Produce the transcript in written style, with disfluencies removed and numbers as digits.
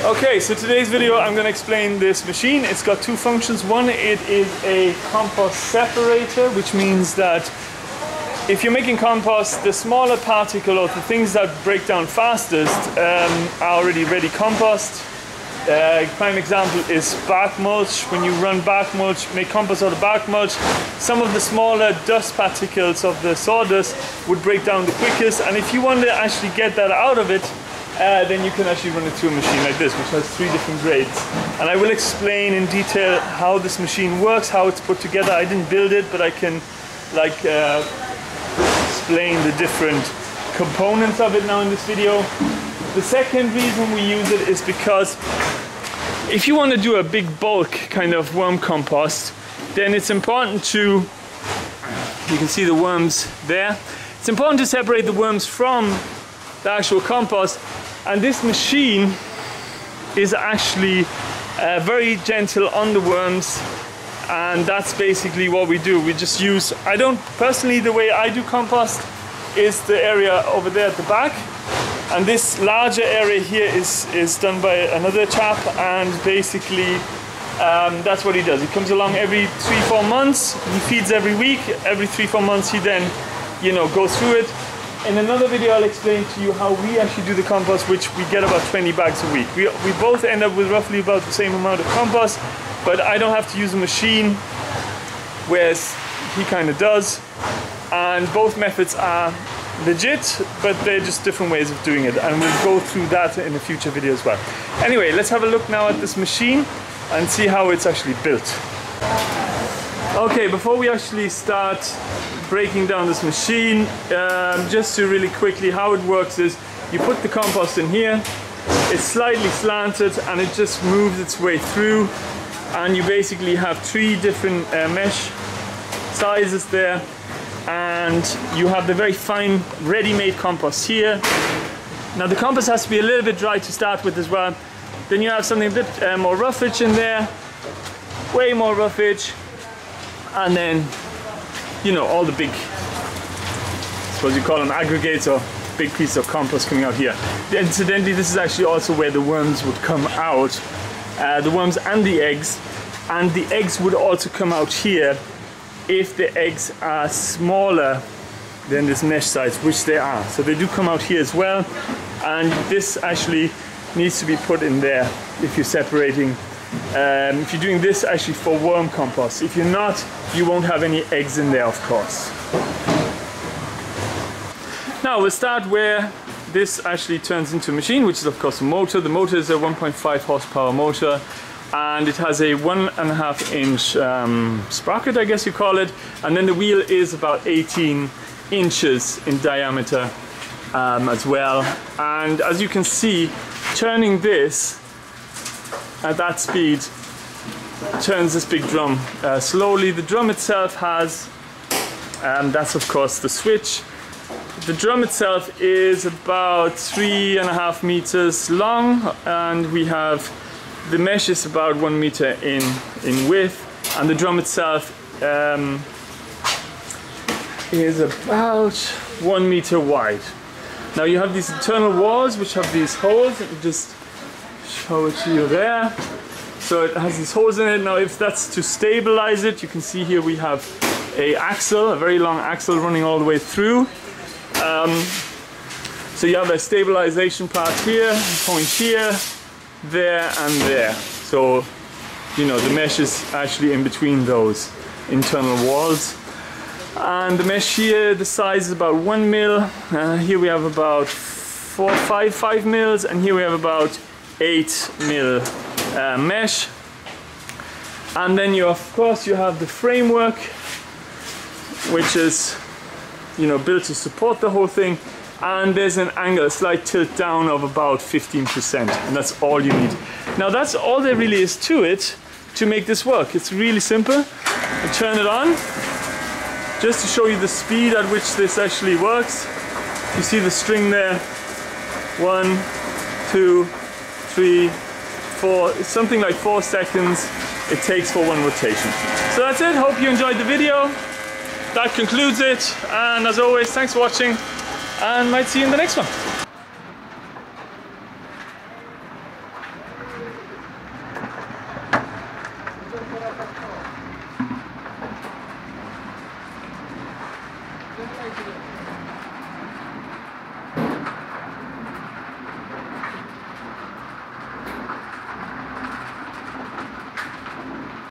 Okay, so today's video I'm going to explain this machine. It's got two functions. One, it is a compost separator, which means that if you're making compost, the smaller particle or the things that break down fastest are already ready compost. Prime example is bark mulch. When you run bark mulch, make compost out of bark mulch, some of the smaller dust particles of the sawdust would break down the quickest, and if you want to actually get that out of it, then you can actually run it through a machine like this, which has 3 different grades. And I will explain in detail how this machine works, how it's put together. I didn't build it, but I can explain the different components of it now in this video. The second reason we use it is because if you want to do a big bulk kind of worm compost, then it's important to, you can see the worms there, it's important to separate the worms from the actual compost, and this machine is actually very gentle on the worms, and that's basically what we do. We just use, personally the way I do compost is the area over there at the back, and this larger area here is done by another chap, and basically that's what he does. He comes along every 3-4 months, he feeds every week, every 3-4 months he then goes through it. In another video I'll explain to you how we actually do the compost, which we get about 20 bags a week. We both end up with roughly about the same amount of compost, but I don't have to use a machine, whereas he kind of does. And both methods are legit, but they're just different ways of doing it, and we'll go through that in a future video as well. Anyway, let's have a look now at this machine and see how it's actually built. Okay, before we actually start breaking down this machine, just to really quickly, how it works is you put the compost in here, it's slightly slanted and it just moves its way through, and you basically have 3 different mesh sizes there, and you have the very fine ready-made compost here. Now the compost has to be a little bit dry to start with as well. Then you have something a bit more roughage in there, way more roughage, and then all the big, I suppose you call them aggregates or big pieces of compost coming out here. Incidentally, this is actually also where the worms would come out, the worms and the eggs would also come out here if the eggs are smaller than this mesh size, which they are. So they do come out here as well, and this actually needs to be put in there if you're separating. If you're doing this actually for worm compost. If you're not, you won't have any eggs in there, of course. Now we'll start where this actually turns into a machine, which is of course a motor. The motor is a 1.5 horsepower motor, and it has a 1.5 inch sprocket, I guess you call it, and then the wheel is about 18 inches in diameter as well. And as you can see, turning this at that speed turns this big drum slowly. The drum itself has, that's of course the switch. The drum itself is about 3.5 meters long, and we have, the mesh is about 1 meter in width, and the drum itself is about 1 meter wide. Now you have these internal walls which have these holes. Let me just show it to you there. So it has these holes in it. Now if that's to stabilize it, you can see here we have a axle, a very long axle running all the way through. So you have a stabilization part here, a point here, there and there. So the mesh is actually in between those internal walls. And the mesh here, the size is about 1 mil. Here we have about 5 mils, and here we have about 8 mil mesh. And then of course you have the framework, which is built to support the whole thing, and there's an angle, a slight tilt down of about 15%, and that's all you need. Now that's all there really is to it to make this work. It's really simple. I turn it on just to show you the speed at which this actually works. You see the string there, 1, 2, 3, 4, it's something like 4 seconds it takes for 1 rotation. So that's it. Hope you enjoyed the video. That concludes it, and as always, thanks for watching, and might see you in the next one. Then